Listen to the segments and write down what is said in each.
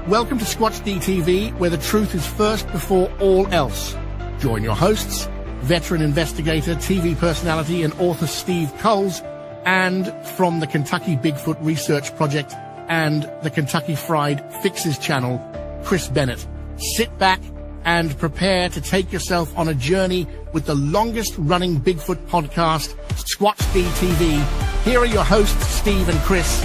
Welcome to Squatch-D where the truth is first before all else. Join your hosts, veteran investigator, TV personality, and author Steve Kulls, and from the Kentucky Bigfoot Research Project and the Kentucky Fried Fixes channel, Chris Bennett. Sit back and prepare to take yourself on a journey with the longest-running Bigfoot podcast, Squatch-D. Here are your hosts, Steve and Chris.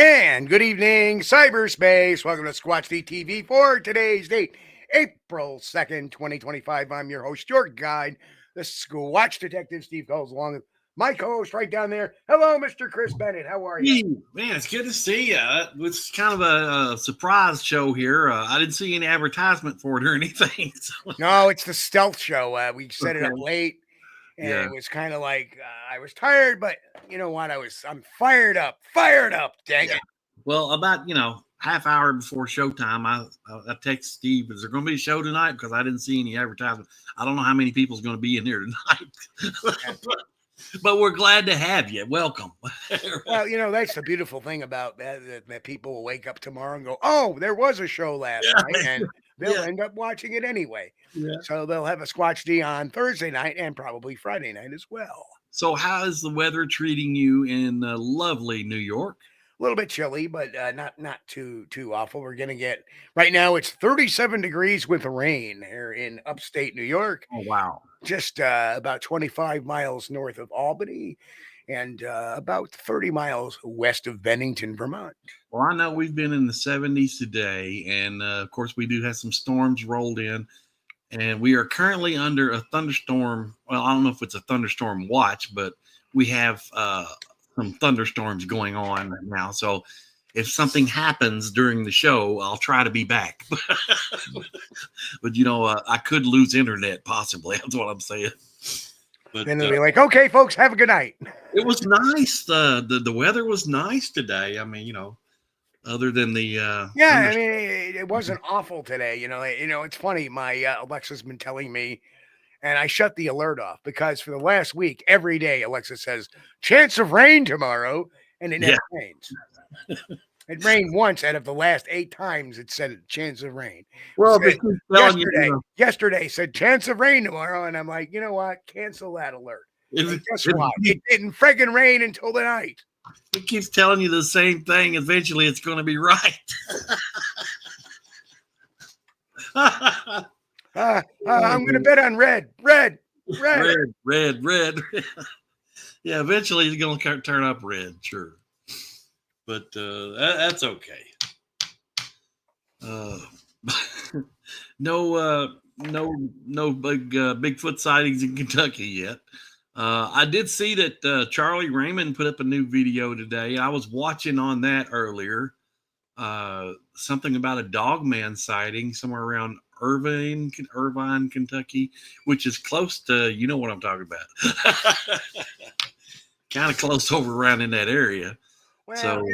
And good evening, cyberspace. Welcome to Squatch-D for today's date, April 2nd, 2025. I'm your host, your guide, the Squatch Detective, Steve Kulls, along with my co-host right down there. Hello, Mr. Chris Bennett. How are you? Hey, man, it's good to see you. It's kind of a surprise show here. I didn't see any advertisement for it or anything. So. No, it's the stealth show. We set it up late. And it was kind of like, I was tired, but you know what? I'm fired up, dang it. Well, about, half hour before showtime, I text Steve, is there going to be a show tonight? Because I didn't see any advertisement. I don't know how many people's going to be in here tonight. but we're glad to have you. Welcome. Well, that's the beautiful thing about that people will wake up tomorrow and go, oh, there was a show last night. And they'll end up watching it anyway. Yeah. So they'll have a Squatch-D on Thursday night and probably Friday night as well. So how is the weather treating you in lovely New York? A little bit chilly, but not too awful. We're going to get, right now it's 37 degrees with rain here in upstate New York. Oh, wow. Just about 25 miles north of Albany and about 30 miles west of Bennington, Vermont. Well, I know we've been in the 70s today, and of course we do have some storms rolled in. And we are currently under a thunderstorm. Well, I don't know if it's a thunderstorm watch, but we have some thunderstorms going on now. So if something happens during the show, I'll try to be back. But, I could lose internet possibly. That's what I'm saying. But then they'll be like, okay, folks, have a good night. It was nice. The weather was nice today. I mean, other than the it wasn't awful today. It's funny. My Alexa's been telling me, and I shut the alert off because for the last week, every day Alexa says chance of rain tomorrow, and it never rains. It rained once out of the last 8 times it said chance of rain. Well, yesterday said chance of rain tomorrow, and I'm like, you know what? Cancel that alert. Guess what? It didn't friggin' rain until the night. It keeps telling you the same thing. Eventually, it's going to be right. I'm going to bet on red. Yeah, eventually it's going to turn up red, sure. But that's okay. No big Bigfoot sightings in Kentucky yet. I did see that Charlie Raymond put up a new video today. I was watching on that earlier. Something about a dogman sighting somewhere around Irvine, Kentucky, which is close to, you know what I'm talking about. Kind of close over around in that area. Well, so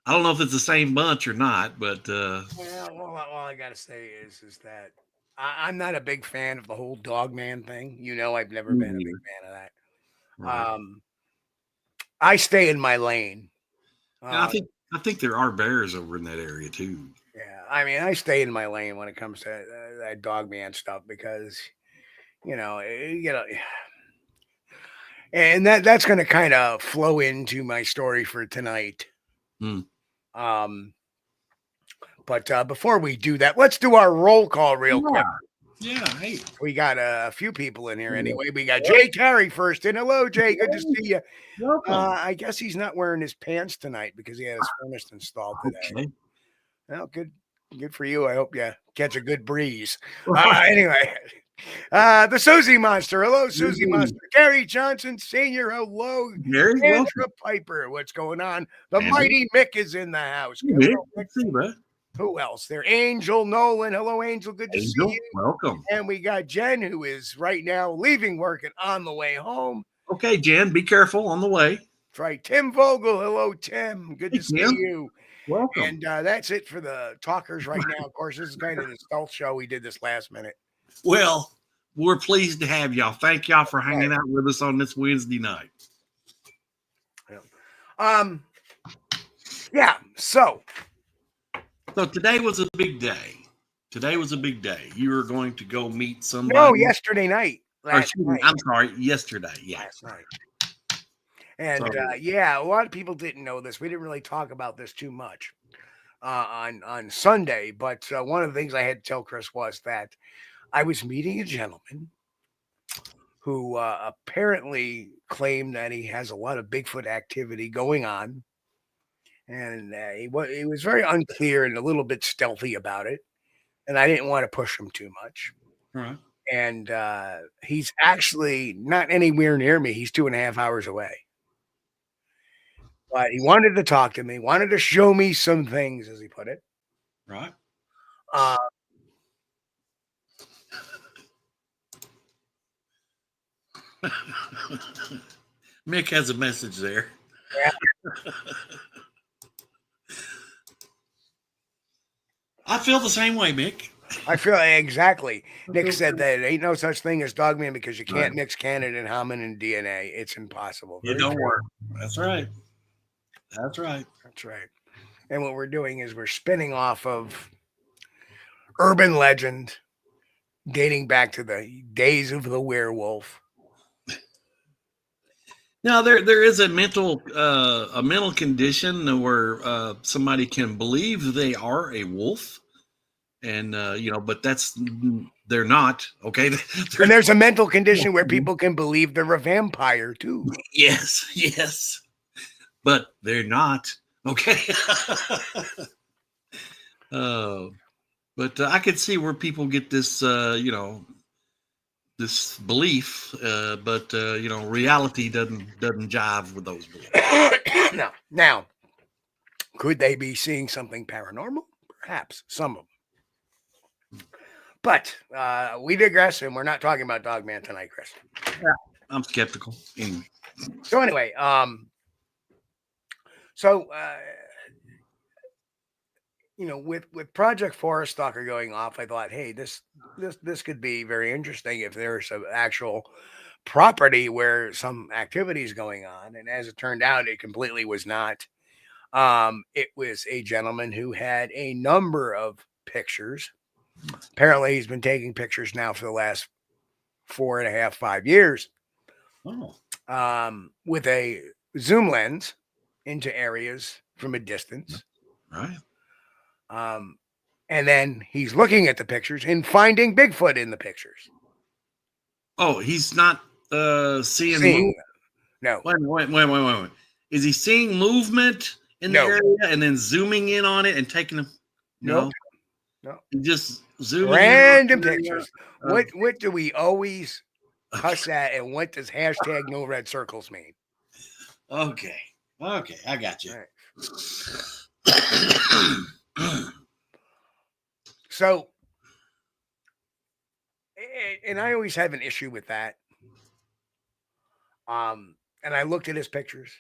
I don't know if it's the same bunch or not, but all I gotta say is that I'm not a big fan of the whole dogman thing. I've never been a big fan of that. Right. I stay in my lane. I think there are bears over in that area too. Yeah, I stay in my lane when it comes to that dogman stuff because, and that's going to kind of flow into my story for tonight. But before we do that, let's do our roll call real quick. Yeah, hey. We got a few people in here anyway. We got Jay Carey first in. Hello, Jay. Good to see you. Welcome. I guess he's not wearing his pants tonight because he had his furnace installed today. Okay. Well, good for you. I hope you catch a good breeze. Anyway, the Susie Monster. Hello, Susie Monster. Gary Johnson Sr. Hello. Andrew Piper. What's going on? The Mighty Mick is in the house. Who else there? Angel Nolan. Hello, Angel. Good to see you. Welcome. And we got Jen, who is right now leaving work and on the way home. Okay, Jen, be careful on the way. That's right. Tim Vogel. Hello, Tim. Good to see Tim. you. Welcome. And that's it for the talkers right now. Of course, this is kind of the stealth show. We did this last minute. Well, we're pleased to have y'all. Thank y'all for hanging out with us on this Wednesday night. Yeah. So today was a big day. Today was a big day. You were going to go meet somebody. No, yesterday night. I'm sorry, yesterday. Yeah. Last night. And a lot of people didn't know this. We didn't really talk about this too much on Sunday. But one of the things I had to tell Chris was that I was meeting a gentleman who apparently claimed that he has a lot of Bigfoot activity going on. And he was very unclear and a little bit stealthy about it. And I didn't want to push him too much. Right. And he's actually not anywhere near me. He's 2.5 hours away. But he wanted to talk to me, wanted to show me some things, as he put it. Right. Mick has a message there. Yeah. I feel the same way, Mick. I feel exactly. Nick said that there ain't no such thing as dogman because you can't mix canid and hominin DNA. It's impossible. It don't work. That's right. That's right. That's right. And what we're doing is we're spinning off of urban legend dating back to the days of the werewolf. Now there is a mental condition where somebody can believe they are a wolf, and but they're not. Okay, and there's a mental condition where people can believe they're a vampire too. Yes, but they're not. Okay. But I could see where people get this, this belief, but reality doesn't jive with those beliefs. Now, could they be seeing something paranormal? Perhaps some of them. But we digress, and we're not talking about Dogman tonight, Chris. Yeah, I'm skeptical. So anyway, with Project Forest Stalker going off, I thought, hey, this could be very interesting if there's an actual property where some activity is going on. And as it turned out, it completely was not. It was a gentleman who had a number of pictures. Apparently, he's been taking pictures now for the last 4.5, 5 years. Oh. With a zoom lens into areas from a distance. Right. And then he's looking at the pictures and finding Bigfoot in the pictures. Oh, he's not seeing no. Wait. Is he seeing movement in the area and then zooming in on it and taking them? No. Just zooming random pictures. What do we always cuss at, and what does hashtag no red circles mean? Okay, I got you. Right. So, and I always have an issue with that. And I looked at his pictures,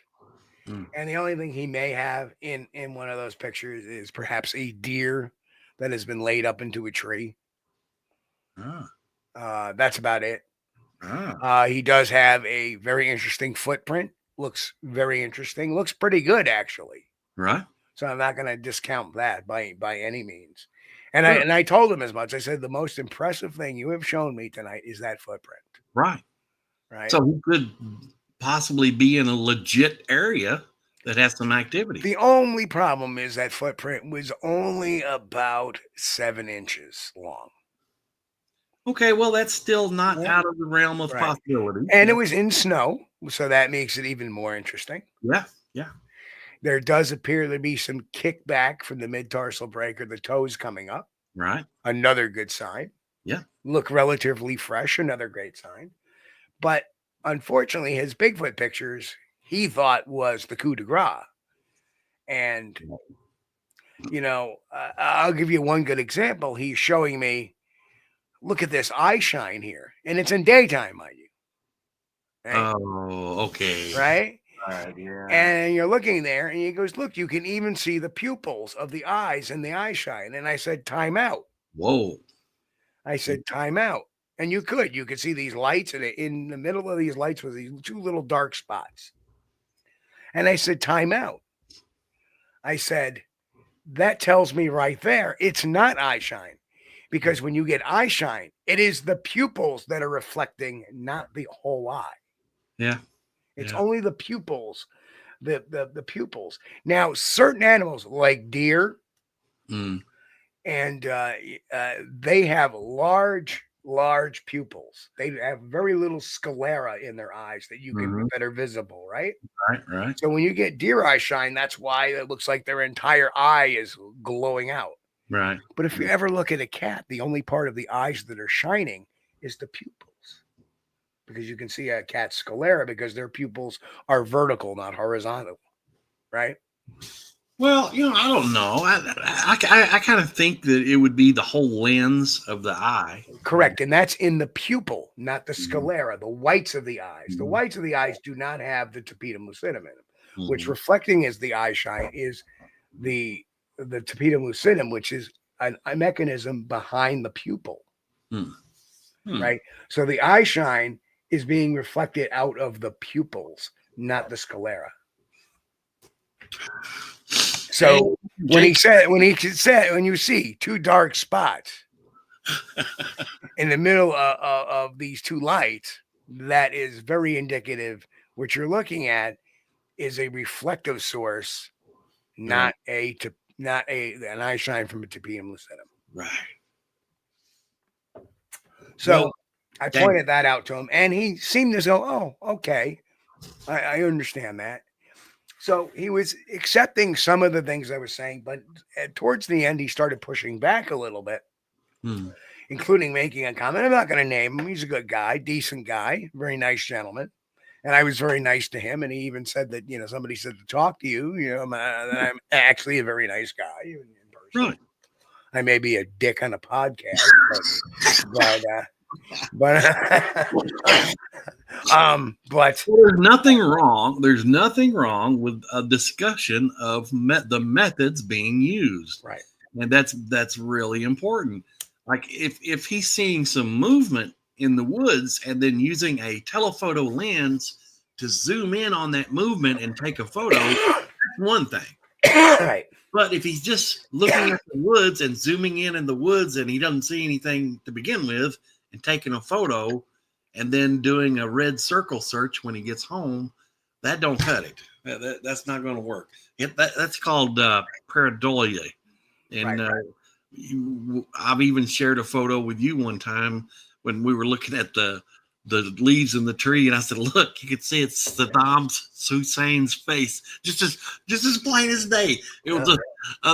and the only thing he may have in one of those pictures is perhaps a deer that has been laid up into a tree. That's about it. He does have a very interesting footprint. Looks very interesting. Looks pretty good, actually. Right. So I'm not going to discount that by any means. And I told him as much. I said, the most impressive thing you have shown me tonight is that footprint. Right. Right. So he could possibly be in a legit area that has some activity. The only problem is that footprint was only about 7 inches long. Okay, well, that's still not out of the realm of possibility. And it was in snow, so that makes it even more interesting. Yeah. There does appear to be some kickback from the mid-tarsal breaker, the toes coming up. Right. Another good sign. Yeah. Look relatively fresh, another great sign. But unfortunately, his Bigfoot pictures, he thought was the coup de grace. And, I'll give you one good example. He's showing me, look at this eye shine here. And it's in daytime, mind you. Right? Oh, okay. Right? Right, yeah. And you're looking there, and he goes, look, you can even see the pupils of the eyes and the eye shine. And I said, time out. Whoa. I said, time out. And you could see these lights, and in the middle of these lights was these two little dark spots. And I said, time out. I said, that tells me right there, it's not eye shine. Because when you get eye shine, it is the pupils that are reflecting, not the whole eye. Yeah. It's only the pupils, the pupils. Now, certain animals like deer, and they have large pupils. They have very little sclera in their eyes that you can that are visible, right? Right. So when you get deer eye shine, that's why it looks like their entire eye is glowing out. Right. But if you ever look at a cat, the only part of the eyes that are shining is the pupils. Because you can see a cat's sclera because their pupils are vertical, not horizontal. Right? Well, I don't know. I kind of think that it would be the whole lens of the eye. Correct. And that's in the pupil, not the sclera, the whites of the eyes. The whites of the eyes do not have the tapetum lucidum in them, which reflecting as the eye shine is the tapetum lucidum, which is a mechanism behind the pupil. Right? So the eye shine is being reflected out of the pupils, not the sclera. So when you see two dark spots in the middle of these two lights, that is very indicative. What you're looking at is a reflective source, not an eye shine from a tapetum lucidum. Right. So I pointed that out to him, and he seemed to go, "Oh, okay, I understand that." So he was accepting some of the things I was saying, but towards the end, he started pushing back a little bit, including making a comment. I'm not going to name him. He's a good guy, decent guy, very nice gentleman. And I was very nice to him. And he even said that, somebody said to talk to you, that I'm actually a very nice guy in person. Right. I may be a dick on a podcast, but there's nothing wrong. There's nothing wrong with a discussion of the methods being used, right? And that's really important. Like if he's seeing some movement in the woods and then using a telephoto lens to zoom in on that movement and take a photo, that's one thing, right? But if he's just looking at the woods and zooming in the woods and he doesn't see anything to begin with and taking a photo and then doing a red circle search when he gets home, that don't cut it. That's not going to work. That's called pareidolia. And I've even shared a photo with you one time when we were looking at the leaves in the tree, and I said, "Look, you can see it's Saddam Hussein's face, just as plain as day. It was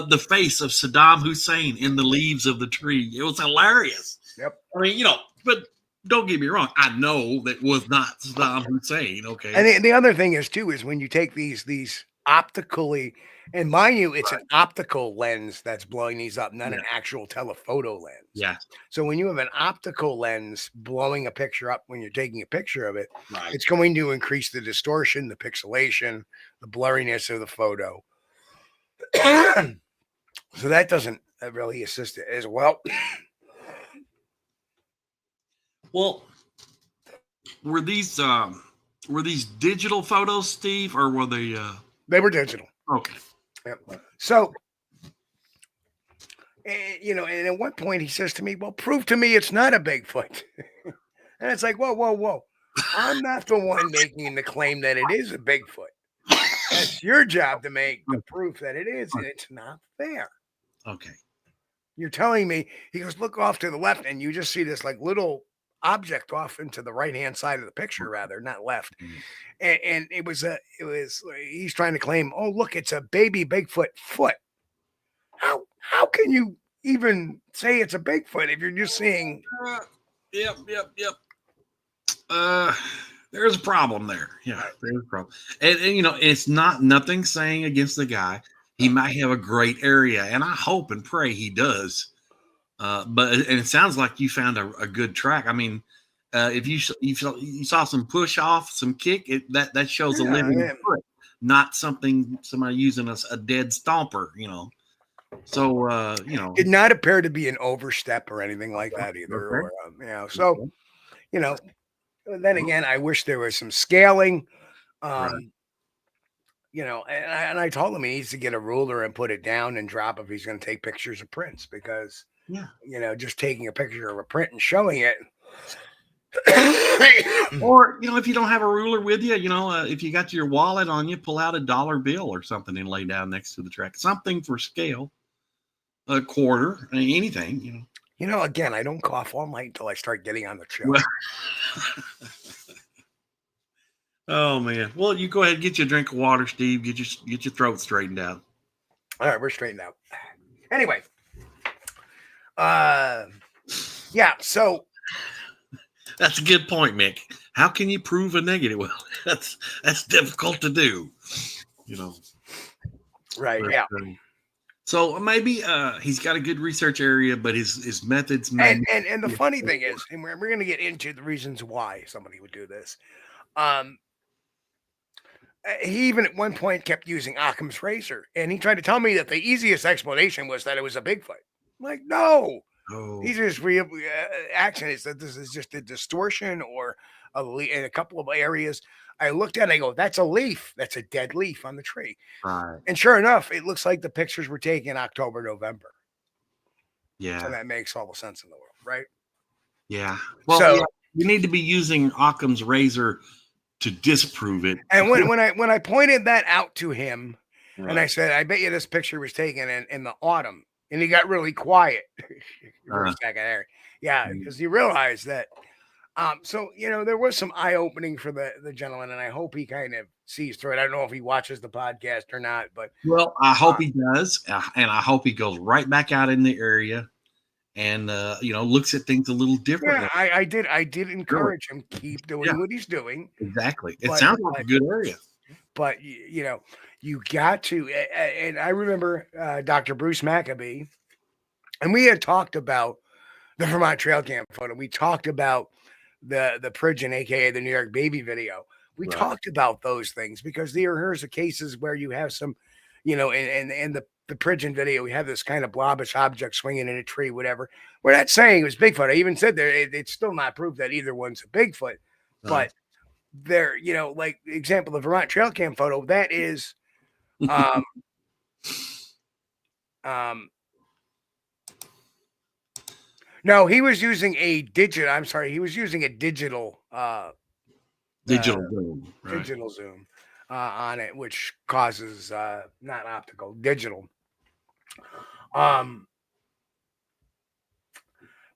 the face of Saddam Hussein in the leaves of the tree. It was hilarious." Yep. I mean, but don't get me wrong. I know that was not Saddam Hussein. Okay. And the other thing is when you take these optically, and mind you, it's an optical lens that's blowing these up, not an actual telephoto lens. Yeah. So when you have an optical lens blowing a picture up when you're taking a picture of it, it's going to increase the distortion, the pixelation, the blurriness of the photo. So that doesn't really assist it as well. Well, were these digital photos, Steve, or were they? They were digital. Okay. Yep. So, and at one point he says to me, "Well, prove to me it's not a Bigfoot." And it's like, whoa. I'm not the one making the claim that it is a Bigfoot. That's your job to make the proof that it is, and it's not fair. Okay. You're telling me, he goes, look off to the left, and you just see this like little object off into the right-hand side of the picture, rather, not left. And it was he's trying to claim, oh, look, it's a baby Bigfoot foot. How can you even say it's a Bigfoot if you're just seeing? Yep. There's a problem there. Yeah, there's a problem. And it's nothing saying against the guy. He might have a great area, and I hope and pray he does. But it sounds like you found a good track. I mean, If you saw some push off, some kick, that shows a living foot, not somebody using a dead stomper, So did not appear to be an overstep or anything like that either. Okay. Or so then again, I wish there was some scaling. Right. And I told him he needs to get a ruler and put it down and drop if he's going to take pictures of prints, because just taking a picture of a print and showing it. Or if you don't have a ruler with you, if you got your wallet on you, pull out a $1 bill or something and lay down next to the track, something for scale, a quarter, anything. Again, I don't cough all night until I start getting on the show. Well, oh man. Well, you go ahead and get you a drink of water, Steve. Get your throat straightened out. All right, we're straightened out. Anyway. Yeah, so that's a good point, Mick. How can you prove a negative? Well, that's difficult to do. Right, yeah. So maybe he's got a good research area, but his methods. And the funny thing is, and we're going to get into the reasons why somebody would do this. He even at one point kept using Occam's razor, and he tried to tell me that the easiest explanation was that it was a Bigfoot. I'm like, no. These are real action is that this is just a distortion or in a couple of areas. I looked at it and I go, that's a leaf. That's a dead leaf on the tree. Right. And sure enough, it looks like the pictures were taken in October, November. Yeah. So that makes all the sense in the world, right? Yeah. Well, you need to be using Occam's razor to disprove it. And when I pointed that out to him, right, and I said, I bet you this picture was taken in the autumn. And he got really quiet for a second there. Yeah, because he realized that. So, there was some eye-opening for the gentleman, and I hope he kind of sees through it. I don't know if he watches the podcast or not, but. Well, I hope he does, and I hope he goes right back out in the area and, looks at things a little differently. Yeah, I did encourage him, keep doing what he's doing. Exactly. It sounds like a good area. But, you got to, and I remember Dr. Bruce Maccabee, and we had talked about the Vermont trail cam photo. We talked about the Pridgeon, aka the New York baby video. We talked about those things because here's the cases where you have some, in the Pridgeon video, we have this kind of blobbish object swinging in a tree, whatever. We're not saying it was Bigfoot. I even said there, it's still not proof that either one's a Bigfoot, but there, like example, the Vermont trail cam photo, that is, no, he was using a digital. I'm sorry, he was using a digital zoom, digital zoom on it, which causes not optical, digital.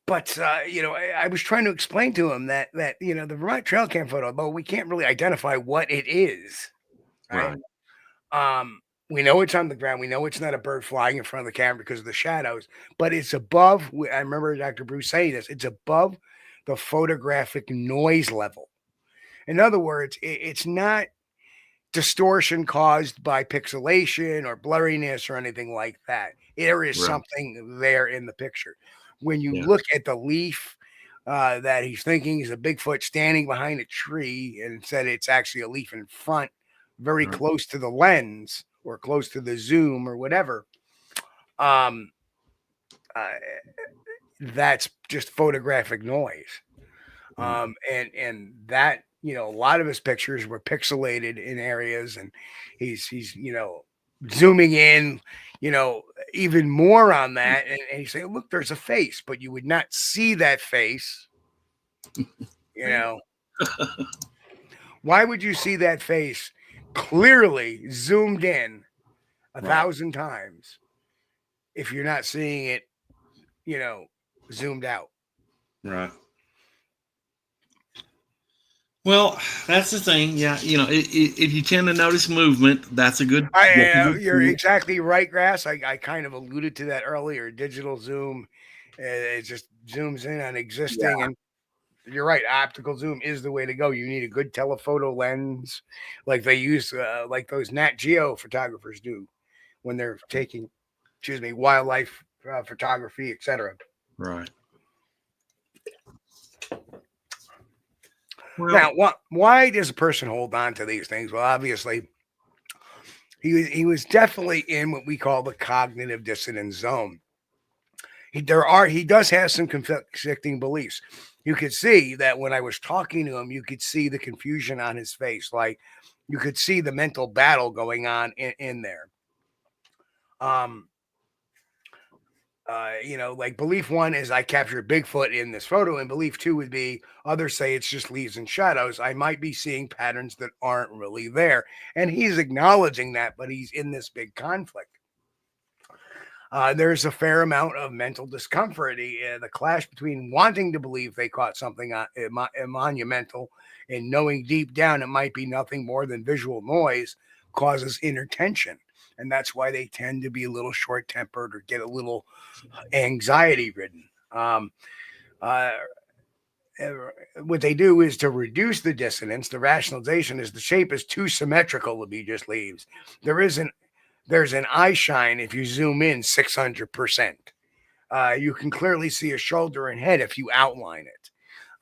But I was trying to explain to him that the Vermont trail cam photo, though we can't really identify what it is, right? We know it's on the ground. We know it's not a bird flying in front of the camera because of the shadows, but it's above. I remember Dr. Bruce saying this. It's above the photographic noise level. In other words, it's not distortion caused by pixelation or blurriness or anything like that. There is something there in the picture. When you look at the leaf that he's thinking is a Bigfoot standing behind a tree, and said it's actually a leaf in front, very close to the lens or close to the zoom or whatever, that's just photographic noise. And that, a lot of his pictures were pixelated in areas, and he's zooming in, even more on that. And he's saying, look, there's a face, but you would not see that face, Why would you see that face clearly zoomed in 1,000 times if you're not seeing it, zoomed out? Right. Well, that's the thing. Yeah. If you tend to notice movement, that's a good. You're exactly right, Grass. I kind of alluded to that earlier. Digital zoom, it just zooms in on existing, and you're right. Optical zoom is the way to go. You need a good telephoto lens, like they use, like those NatGeo photographers do when they're taking, wildlife photography, etc. Right. Now, why does a person hold on to these things? Well, obviously, he was definitely in what we call the cognitive dissonance zone. He does have some conflicting beliefs. You could see that when I was talking to him, you could see the confusion on his face. Like you could see the mental battle going on in there. Like belief one is I captured Bigfoot in this photo, and belief two would be others say it's just leaves and shadows. I might be seeing patterns that aren't really there. And he's acknowledging that, but he's in this big conflict. There's a fair amount of mental discomfort. The clash between wanting to believe they caught something monumental and knowing deep down it might be nothing more than visual noise causes inner tension. And that's why they tend to be a little short-tempered or get a little anxiety-ridden. What they do is to reduce the dissonance. The rationalization is the shape is too symmetrical to be just leaves. There's an eye shine if you zoom in 600%. You can clearly see a shoulder and head if you outline it.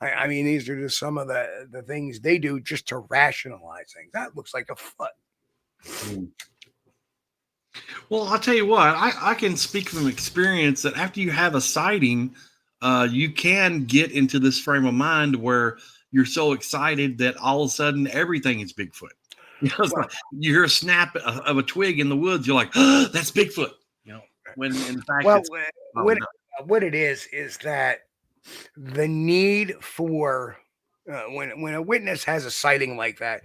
I mean, these are just some of the things they do just to rationalize things. That looks like a foot. Well, I'll tell you what, I can speak from experience that after you have a sighting, you can get into this frame of mind where you're so excited that all of a sudden everything is Bigfoot. You know, like you hear a snap of a twig in the woods, you're like, oh, that's Bigfoot. You know, when in fact, what it is that the need for when a witness has a sighting like that,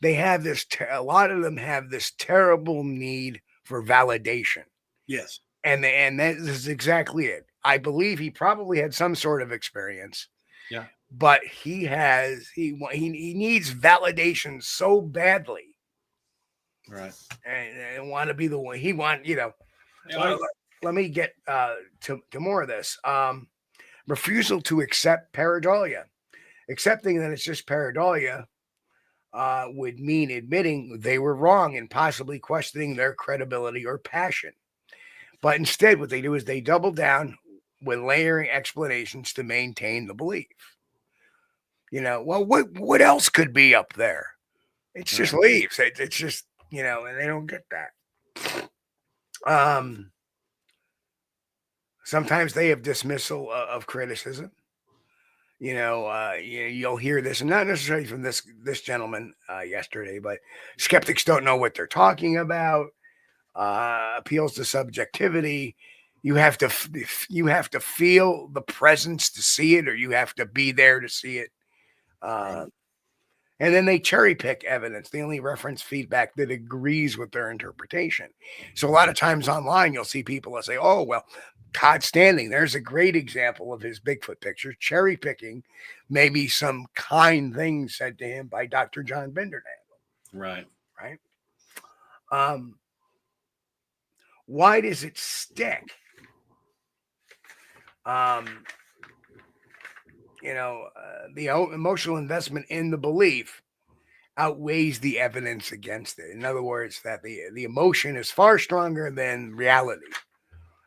they have this. A lot of them have this terrible need for validation. Yes, and that is exactly it. I believe he probably had some sort of experience. Yeah, but he needs validation so badly, right? And want to be the one he want. Let me get to more of this. Refusal to accept pareidolia. Accepting that it's just pareidolia would mean admitting they were wrong and possibly questioning their credibility or passion. But instead, what they do is they double down with layering explanations to maintain the belief. Well, what else could be up there? It's just leaves. It's just, and they don't get that. Sometimes they have dismissal of criticism. You'll hear this, and not necessarily from this gentleman yesterday, but skeptics don't know what they're talking about. Appeals to subjectivity. You have to feel the presence to see it, or you have to be there to see it. And then they cherry pick evidence. They only reference feedback that agrees with their interpretation. So a lot of times online, you'll see people that say, "Oh, well, Todd Standing, there's a great example of his Bigfoot picture, cherry picking maybe some kind things said to him by Dr. John Bindernagel." Right. Why does it stick? The emotional investment in the belief outweighs the evidence against it. In other words, that the emotion is far stronger than reality.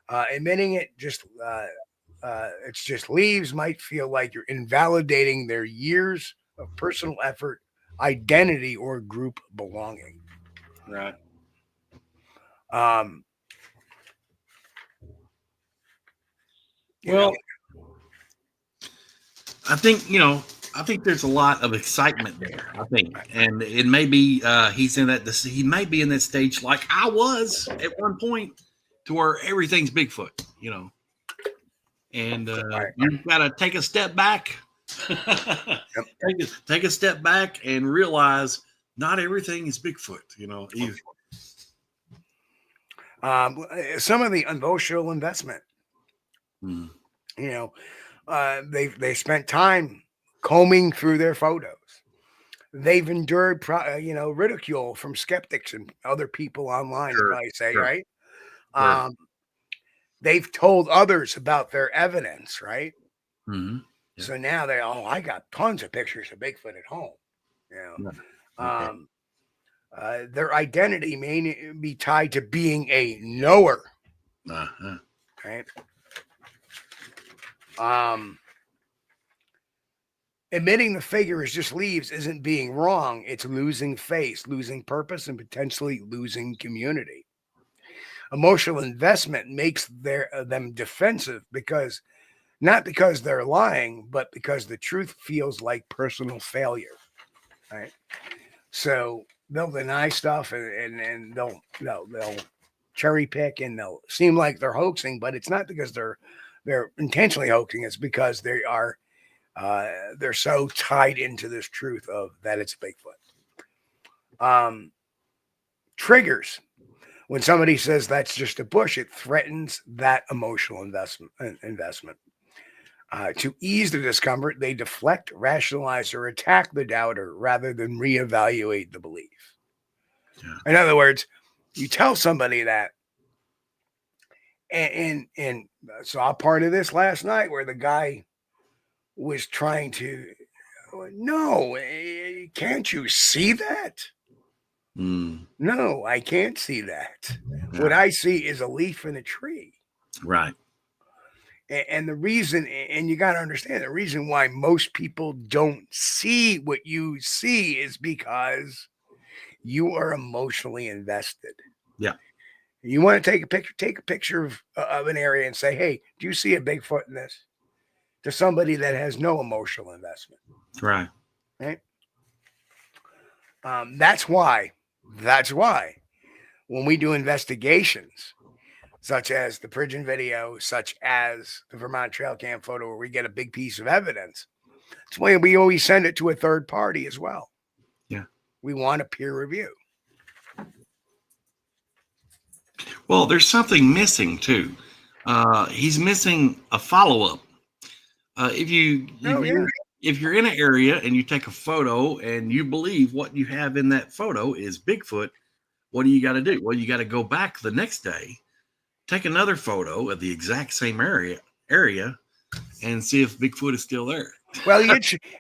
Admitting it it's just leaves might feel like you're invalidating their years of personal effort, identity, or group belonging. Right. I think there's a lot of excitement there. I think, and it may be he may be in that stage like I was at one point, to where everything's Bigfoot. And you've got to take a step back, take a step back, and realize not everything is Bigfoot. Either. Some of the emotional investment. They spent time combing through their photos. They've endured, ridicule from skeptics and other people online. Sure, I say, sure. Right? Sure. They've told others about their evidence, right? Mm-hmm. Yeah. So now I got tons of pictures of Bigfoot at home. Okay. Their identity may be tied to being a knower. Uh-huh. Right? admitting the figure is just leaves isn't being wrong. It's losing face, losing purpose, and potentially losing community. Emotional investment makes them defensive because not because they're lying, but because the truth feels like personal failure. Right. So they'll deny stuff and they'll cherry pick and they'll seem like they're hoaxing, but it's not because they're intentionally hoaxing. It's because they're so tied into this truth of that it's Bigfoot. Triggers. When somebody says that's just a bush, it threatens that emotional investment. To ease the discomfort, they deflect, rationalize, or attack the doubter rather than reevaluate the belief. Yeah. In other words, you tell somebody that, and saw part of this last night where the guy was trying to, no, can't you see that? No, I can't see that. Yeah. What I see is a leaf in a tree. Right. And the reason, and you got to understand, the reason why most people don't see what you see is because you are emotionally invested. Yeah. You want to take a picture of an area and say, hey, do you see a Bigfoot in this? To somebody that has no emotional investment. Right. Right. That's why when we do investigations, such as the Pridgeon video, such as the Vermont trail cam photo, where we get a big piece of evidence, that's why we always send it to a third party as well. Yeah. We want a peer review. Well, there's something missing too. He's missing a follow-up. If you're in an area and you take a photo and you believe what you have in that photo is Bigfoot, what do you got to do? Well, you got to go back the next day, take another photo of the exact same area, and see if Bigfoot is still there. Well,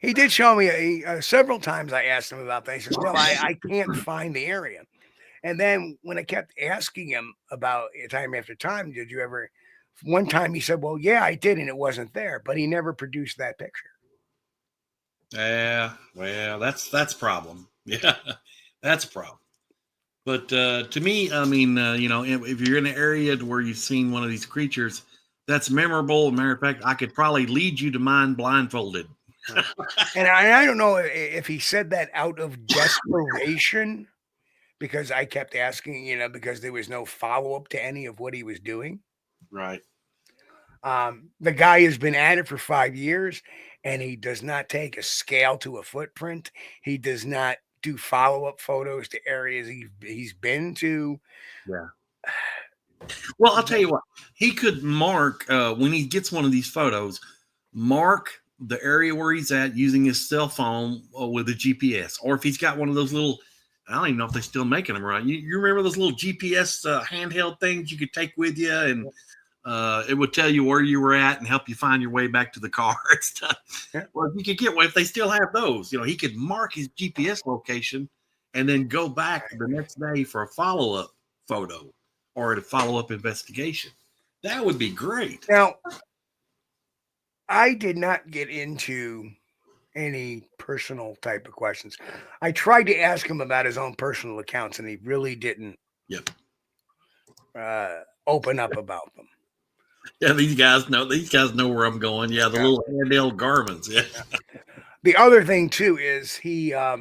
he did show me several times. I asked him about that. He said, "Still, I can't find the area." And then when I kept asking him about it time after time, did you ever? One time he said, "Well, yeah, I did, and it wasn't there," but he never produced that picture. Yeah, well, that's a problem. Yeah, that's a problem. But to me, I mean, if you're in an area where you've seen one of these creatures, that's memorable. As a matter of fact, I could probably lead you to mine blindfolded. And I don't know if he said that out of desperation, because I kept asking, because there was no follow-up to any of what he was doing. Right. The guy has been at it for 5 years, and he does not take a scale to a footprint. He does not do follow-up photos to areas he's been to. Yeah. Well, I'll tell you what. He could mark, when he gets one of these photos, mark the area where he's at using his cell phone with a GPS. Or if he's got one of those little, I don't even know if they're still making them, right? You remember those little GPS handheld things you could take with you, and it would tell you where you were at and help you find your way back to the car and stuff. Yeah. Well, if you could get one, if they still have those, he could mark his GPS location and then go back the next day for a follow-up photo or a follow-up investigation. That would be great. Now, I did not get into any personal type of questions. I tried to ask him about his own personal accounts, and he really didn't open up about them. Yeah, these guys know where I'm going. Yeah, the little handheld garments. Yeah. The other thing too is I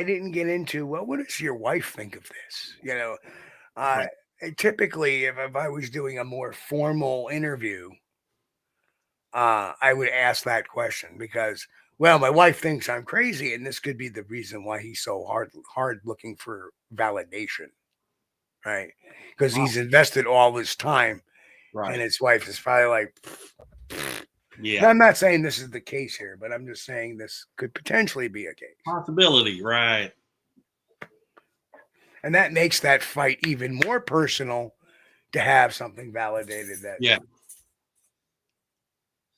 didn't get into, well, what does your wife think of this? Right. Typically if I was doing a more formal interview, I would ask that question because, well, my wife thinks I'm crazy, and this could be the reason why he's so hard looking for validation. Right. Because he's invested all this time. Right. And his wife is probably like, yeah. Now, I'm not saying this is the case here, but I'm just saying this could potentially be a case. Possibility. Right. And that makes that fight even more personal to have something validated.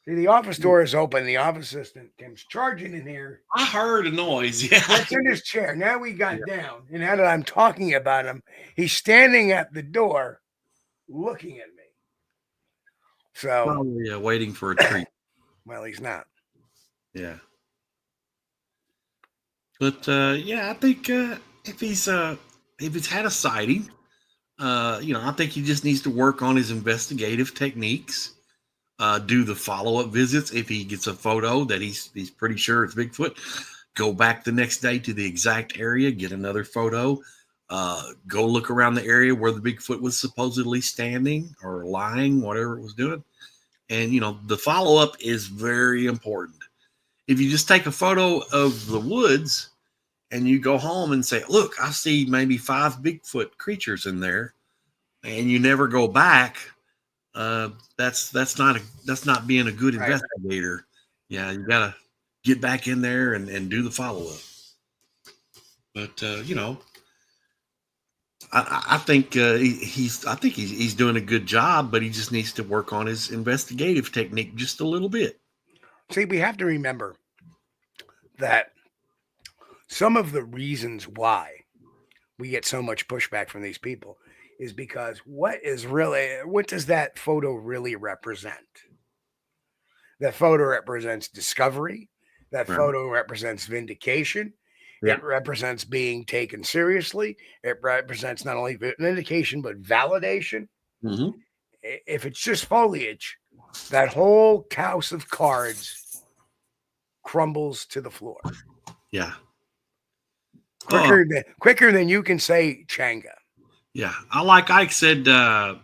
See, the office door is open. The office assistant comes charging in here. I heard a noise. Yeah. That's in his chair. Now we got down. And now that I'm talking about him, he's standing at the door looking at me. So probably waiting for a treat. Well, he's not. Yeah. But I think if he's had a sighting, I think he just needs to work on his investigative techniques. Do the follow-up visits. If he gets a photo that he's pretty sure it's Bigfoot, go back the next day to the exact area, get another photo, go look around the area where the Bigfoot was supposedly standing or lying, whatever it was doing. And the follow-up is very important. If you just take a photo of the woods and you go home and say, look, I see maybe 5 Bigfoot creatures in there, and you never go back, that's not being a good investigator. Yeah, you gotta get back in there and do the follow-up. But I think he's doing a good job, but he just needs to work on his investigative technique just a little bit. See, we have to remember that some of the reasons why we get so much pushback from these people is because what does that photo really represent? That photo represents discovery. That photo represents vindication. Yeah. It represents being taken seriously. It represents not only vindication, but validation. Mm-hmm. If it's just foliage, that whole house of cards crumbles to the floor. Yeah. Quicker than you can say Changa. Yeah. Like Ike said, I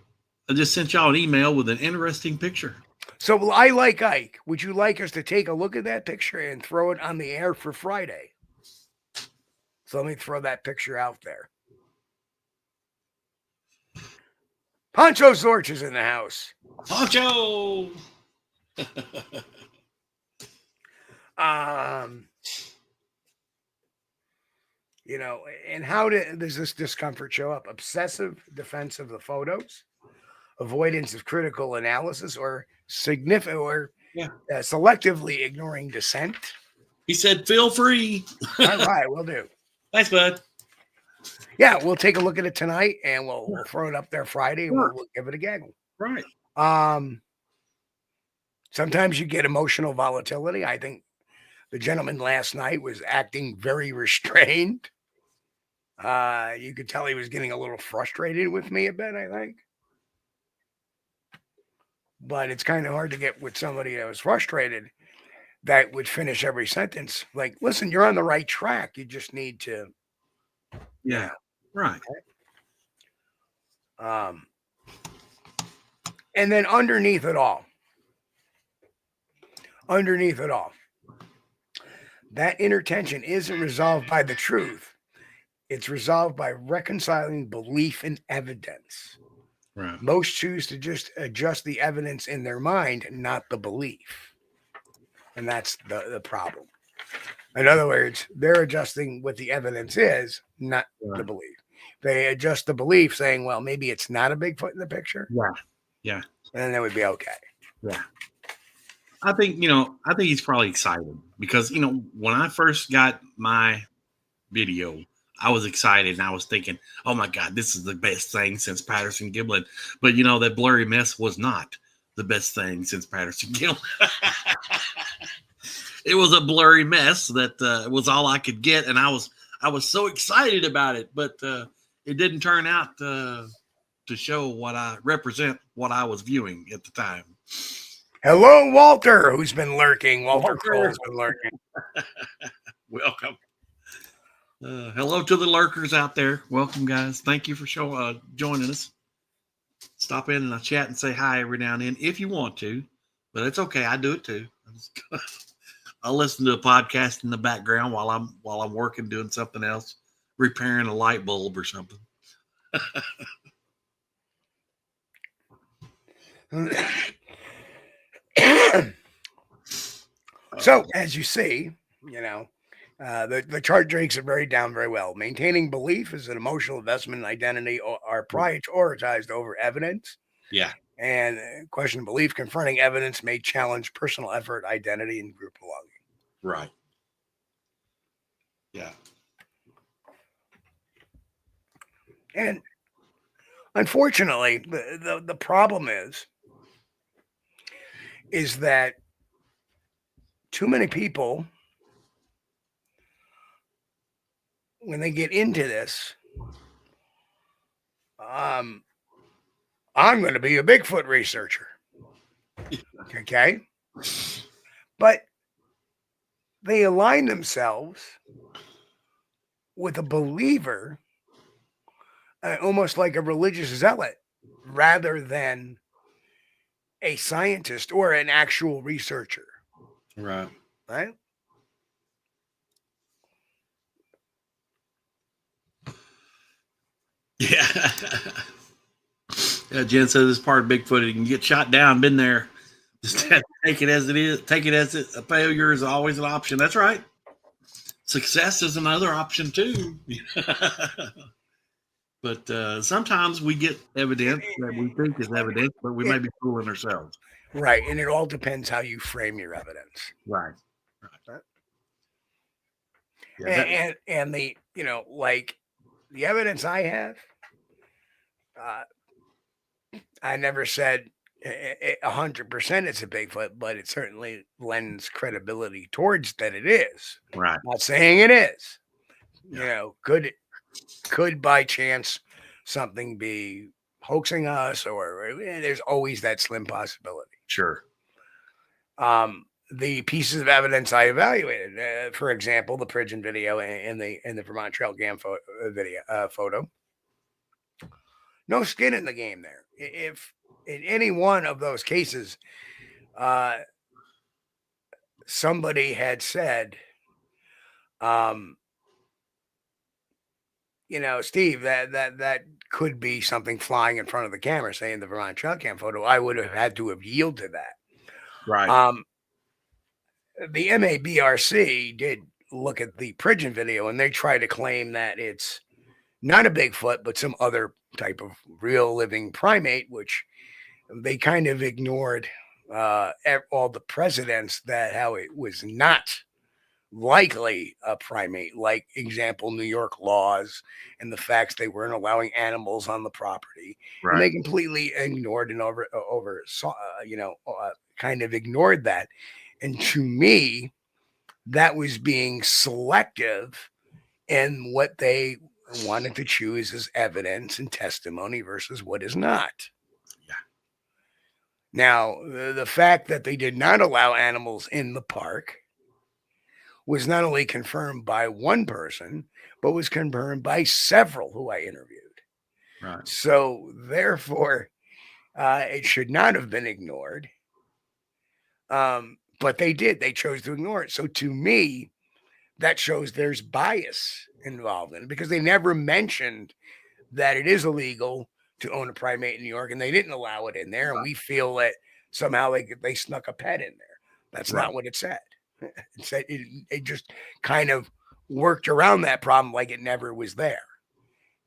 just sent y'all an email with an interesting picture. So I like Ike. Would you like us to take a look at that picture and throw it on the air for Friday? So let me throw that picture out there. Poncho Zorch is in the house. Poncho! And how does this discomfort show up? Obsessive defense of the photos, avoidance of critical analysis, or selectively ignoring dissent. He said, feel free. All right, we'll do. Thanks, bud. Yeah, we'll take a look at it tonight, and we'll throw it up there Friday, and we'll give it a gaggle. Right. Sometimes you get emotional volatility. I think the gentleman last night was acting very restrained. You could tell he was getting a little frustrated with me a bit, I think. But it's kind of hard to get with somebody that was frustrated that would finish every sentence. Like, listen, you're on the right track. You just need to. Yeah. Right. And then underneath it all, that inner tension isn't resolved by the truth. It's resolved by reconciling belief and evidence. Right. Most choose to just adjust the evidence in their mind, not the belief. And that's the problem. In other words, they're adjusting what the evidence is, not the belief. They adjust the belief saying, well, maybe it's not a Bigfoot in the picture. Yeah. Yeah. And then that would be okay. Yeah. I think he's probably excited because, when I first got my video, I was excited and I was thinking, oh my God, this is the best thing since Patterson Gimlin. But that blurry mess was not the best thing since Patterson Gimlin. It was a blurry mess that was all I could get. And I was so excited about it, but it didn't turn out to show what I was viewing at the time. Hello, Walter, who's been lurking. Walter Cole's been lurking. Welcome. Hello to the lurkers out there. Welcome, guys. Thank you for joining us. Stop in and I'll chat and say hi every now and then if you want to, but it's okay. I do it too. I'll listen to a podcast in the background while I'm working, doing something else, repairing a light bulb or something. So, as you see, the chart breaks it down very well. Maintaining belief is an emotional investment in identity are prioritized over evidence. Yeah. And question belief, confronting evidence may challenge personal effort, identity, and group belonging. Right. Yeah. And unfortunately, the problem is is that too many people, when they get into this, I'm going to be a Bigfoot researcher. Okay. But they align themselves with a believer, almost like a religious zealot, rather than a scientist or an actual researcher. Right. Right. Yeah. Yeah, Jen says this part of Bigfoot, you can get shot down, been there. Just take it as it is. Take it as a failure is always an option. That's right. Success is another option too. But sometimes we get evidence that we think is evidence, but we may be fooling ourselves. Right. And it all depends how you frame your evidence. Right. Right. Yeah, and the, like the evidence I have, I never said 100% it's a Bigfoot, but it certainly lends credibility towards that it is. right. Not saying it is. Yeah. Could by chance something be hoaxing us, or there's always that slim possibility. Sure. The pieces of evidence I evaluated, for example, the pigeon video and the Vermont Trail Cam photo. No skin in the game there. If in any one of those cases, somebody had said, Steve, that could be something flying in front of the camera, saying the Vermont Trail Cam photo, I would have had to have yielded to that. Right. The MABRC did look at the pigeon video, and they try to claim that it's not a Bigfoot, but some other type of real living primate, which they kind of ignored all the precedents that how it was not likely a primate, like example, New York laws and the facts they weren't allowing animals on the property. Right. And they completely ignored and kind of ignored that. And to me, that was being selective in what they wanted to choose as evidence and testimony versus what is not. Yeah. Now, the fact that they did not allow animals in the park was not only confirmed by one person, but was confirmed by several who I interviewed. Right. So therefore, it should not have been ignored. But they did. They chose to ignore it. So to me, that shows there's bias involved in it, because they never mentioned that it is illegal to own a primate in New York, and they didn't allow it in there. And we feel that somehow they snuck a pet in there. That's not what it said. It said it just kind of worked around that problem like it never was there.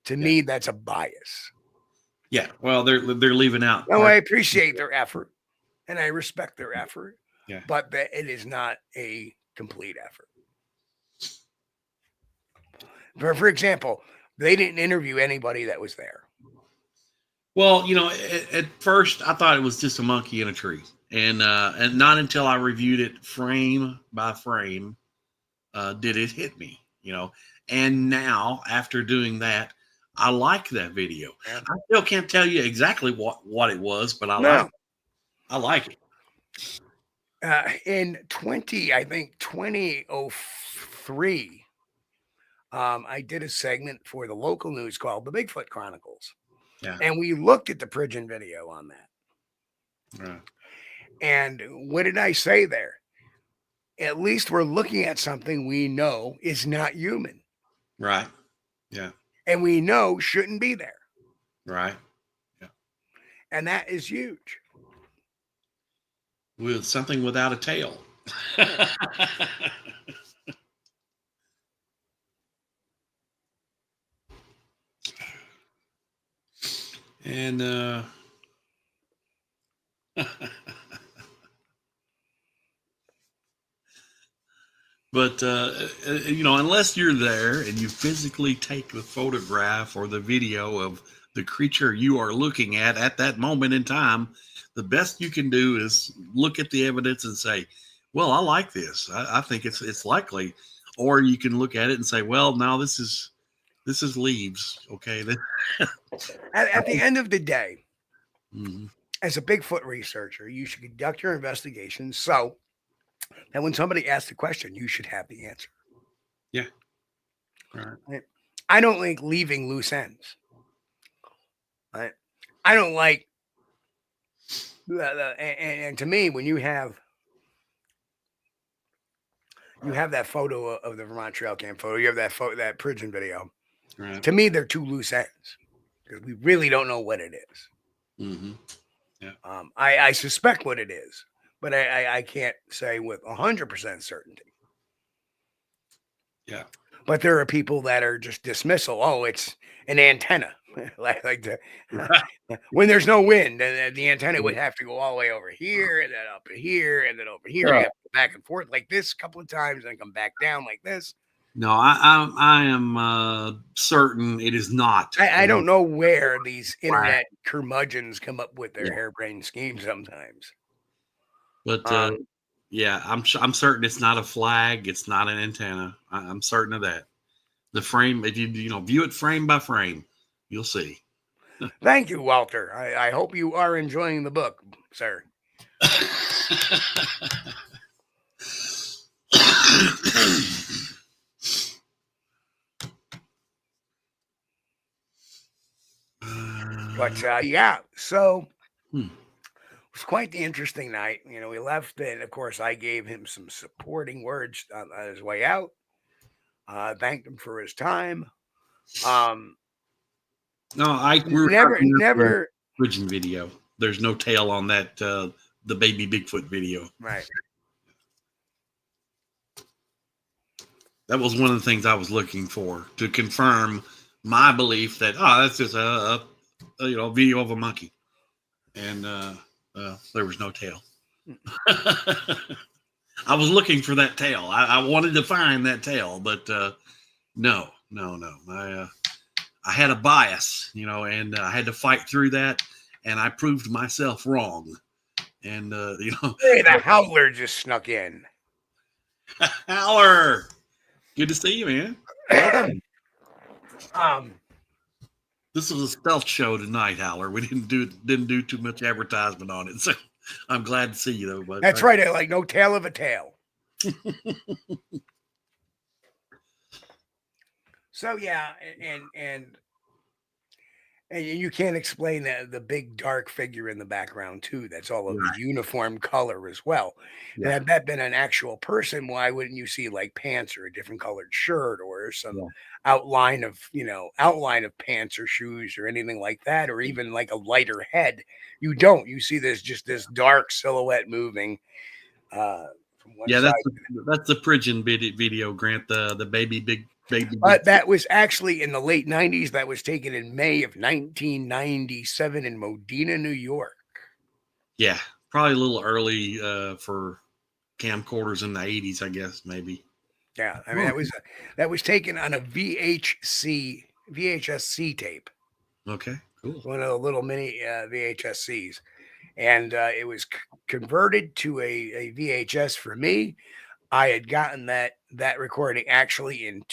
To me, that's a bias. Yeah. Well, they're leaving out. No, I appreciate their effort and I respect their effort. Yeah. But it is not a complete effort. For example, they didn't interview anybody that was there. Well, at first I thought it was just a monkey in a tree, and not until I reviewed it frame by frame did it hit me. And now after doing that, I like that video. Yeah. I still can't tell you exactly what it was, but I like it. In 2003, I did a segment for the local news called the Bigfoot Chronicles. Yeah. And we looked at the pigeon video on that. Right. And what did I say there? At least we're looking at something we know is not human. Right. Yeah. And we know shouldn't be there. Right. Yeah. And that is huge. With something without a tail. And but unless you're there and you physically take the photograph or the video of the creature you are looking at that moment in time, the best you can do is look at the evidence and say, well, I like this. I think it's likely. Or you can look at it and say, well, now this is leaves. Okay. At the end of the day, mm-hmm. as a Bigfoot researcher, you should conduct your investigations so that when somebody asks a question, you should have the answer. Yeah. Right. I don't like leaving loose ends. Right? I don't like, and to me, when you have that photo of the Vermont trail cam photo, you have that that prison video. Right. To me, they're two loose ends because we really don't know what it is. Mm-hmm. Yeah. I suspect what it is, but I can't say with 100% certainty. Yeah. But there are people that are just dismissal. Oh, it's an antenna. When there's no wind, and the antenna would have to go all the way over here, and then up here, and then over here. You have to go back and forth like this a couple of times, and come back down like this. No, I am certain it is not. I don't know where these internet curmudgeons come up with their harebrained schemes sometimes. But yeah, I'm certain it's not a flag. It's not an antenna. I'm certain of that. The frame, if you view it frame by frame, you'll see. Thank you, Walter. I hope you are enjoying the book, sir. But yeah, so it was quite the interesting night. We left, and of course, I gave him some supporting words on his way out. Thanked him for his time. No, we're never origin video. There's no tail on that the baby Bigfoot video. Right. That was one of the things I was looking for to confirm my belief that that's just a video of a monkey, and there was no tail. I was looking for that tail. I wanted to find that tail, but no. I had a bias, and I had to fight through that, and I proved myself wrong. And hey, the howler just snuck in. Howler, good to see you, man. This was a stealth show tonight, Howler. We didn't do too much advertisement on it, so I'm glad to see you though. But that's right. I like no tail of a tail. So yeah, and you can't explain the big dark figure in the background too. That's all of the uniform color as well. Yeah. And had that been an actual person, why wouldn't you see like pants or a different colored shirt or some outline of pants or shoes or anything like that, or even like a lighter head? You don't. You see this dark silhouette moving. From one side. That's the prison video, Grant. The baby. That was actually in the late 90s. That was taken in May of 1997 in Modena, New York. Yeah, probably a little early for camcorders in the 80s, I guess, maybe. Yeah, I mean that was taken on a VHS-C tape. Okay, cool. One of the little mini VHS-Cs, and it was converted to a VHS for me. I had gotten that recording actually in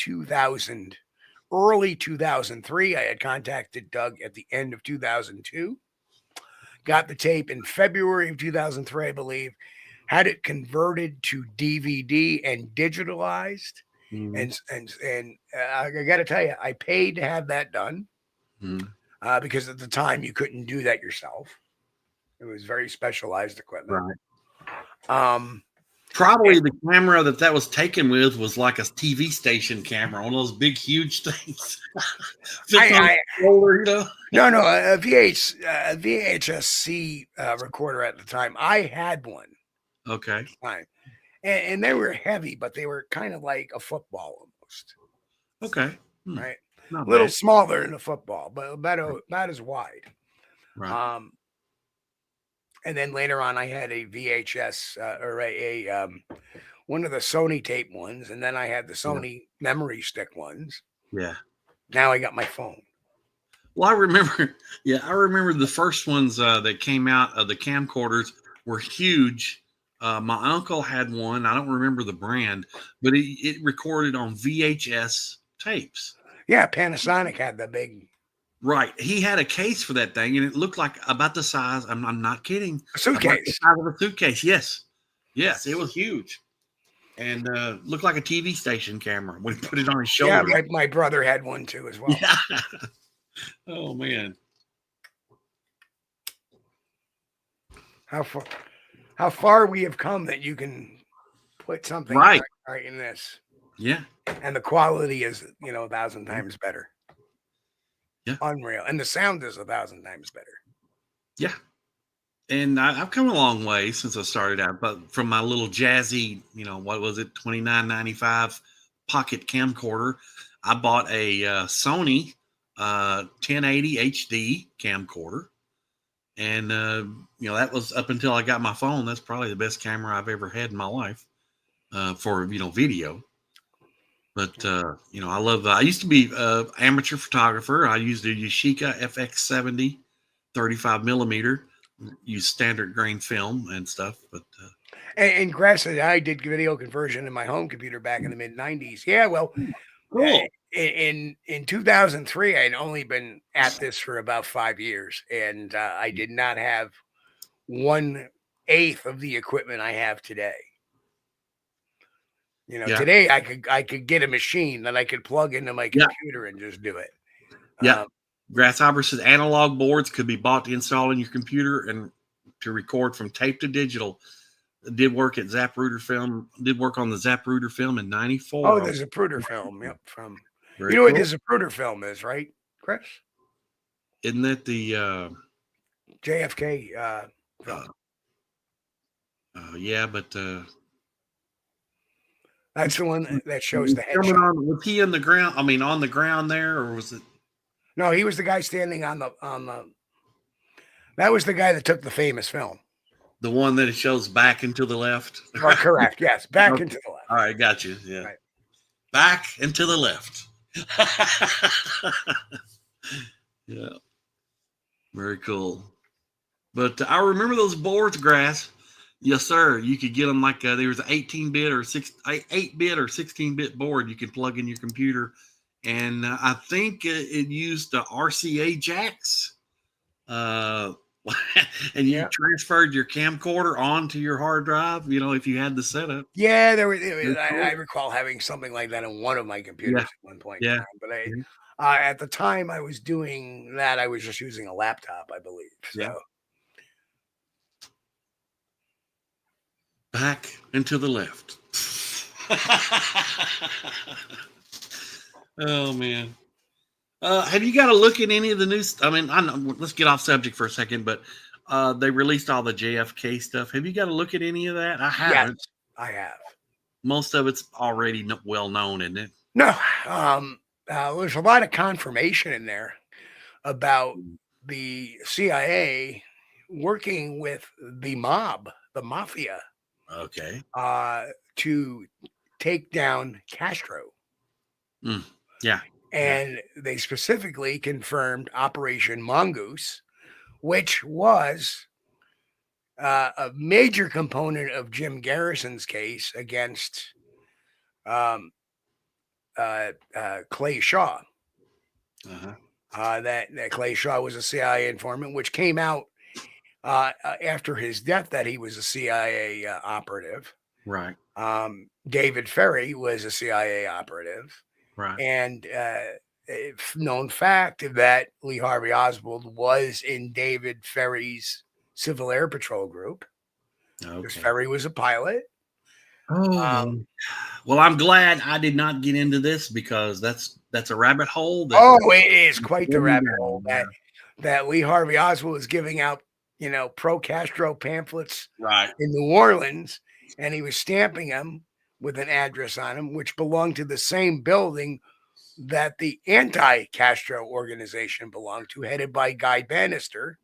early 2003. I had contacted Doug at the end of 2002. Got the tape in February of 2003, I believe. Had it converted to DVD and digitalized. And I got to tell you, I paid to have that done because at the time you couldn't do that yourself. It was very specialized equipment. Right. Probably the camera that was taken with was like a TV station camera, one of those big, huge things. No, a VHS-C recorder at the time. I had one. Okay. And they were heavy, but they were kind of like a football almost. Okay. Right. A little smaller than a football, but about as wide. Right. And then later on, I had a VHS or a one of the Sony tape ones, and then I had the Sony memory stick ones. Yeah. Now I got my phone. Well, I remember, I remember the first ones that came out of the camcorders were huge. My uncle had one. I don't remember the brand, but it recorded on VHS tapes. Yeah, Panasonic had the big. Right. He had a case for that thing, and it looked like about the size, I'm not kidding. A suitcase. About the size of a suitcase. Yes. Yes, it was huge. And looked like a TV station camera when he put it on his shoulder. Yeah, my brother had one too as well. Yeah. Oh man. How far we have come that you can put something right in this. Yeah. And the quality is, 1,000 times better. Yeah. Unreal. And the sound is 1,000 times better. Yeah. And I've come a long way since I started out, but from my little jazzy, what was it, $29.95 pocket camcorder, I bought a Sony 1080 HD camcorder. And, that was up until I got my phone. That's probably the best camera I've ever had in my life for, video. But, I love that. I used to be an amateur photographer. I used a Yashica FX70 35 millimeter, use standard grain film and stuff. But and granted, I did video conversion in my home computer back in the mid 90s. Yeah, well, cool. In 2003, I'd only been at this for about 5 years, and I did not have 1/8 of the equipment I have today. Today I could get a machine that I could plug into my computer and just do it. Yeah. Grasshopper says analog boards could be bought to install in your computer and to record from tape to digital. It did work at Zapruder Film. Did work on the Zapruder film in '94. Oh, there's a Zapruder film. Yep. What the Zapruder film is, right, Chris? Isn't that the JFK film? Yeah, but that's the one that shows the headshot. Was he in the ground? I mean, on the ground there, or was it? No, he was the guy standing on the. That was the guy that took the famous film. The one that shows back and to the left. Oh, correct. Yes, back and to the left. All right, got you. Yeah, right. Back and to the left. Yeah, very cool. But I remember those boards, Grass. Yes, sir. You could get them like there was an 18-bit or 8-bit or 16-bit board you could plug in your computer, and I think it used the RCA jacks, and you transferred your camcorder onto your hard drive. If you had the setup. Yeah, I recall having something like that on one of my computers at one point. Yeah, but at the time I was doing that, I was just using a laptop, I believe. So. Yeah. Back and to the left. Oh man. Have you got to look at any of the new? I mean, I know, let's get off subject for a second, but they released all the JFK stuff. Have you got to look at any of that? I haven't. Yes, I have. Most of it's already well known, isn't it? No. There's a lot of confirmation in there about the CIA working with the mob, the mafia. Okay. To take down Castro. Yeah. And they specifically confirmed Operation Mongoose, which was a major component of Jim Garrison's case against Clay Shaw. That Clay Shaw was a CIA informant, which came out after his death that he was a CIA operative. Right. David Ferry was a CIA operative. Right. And known fact that Lee Harvey Oswald was in David Ferry's Civil Air Patrol group. Because Ferry was a pilot. Oh. Well, I'm glad I did not get into this because that's a rabbit hole. It is quite the rabbit hole that Lee Harvey Oswald was giving out, pro-Castro pamphlets in New Orleans, and he was stamping them with an address on them, which belonged to the same building that the anti-Castro organization belonged to, headed by Guy Bannister.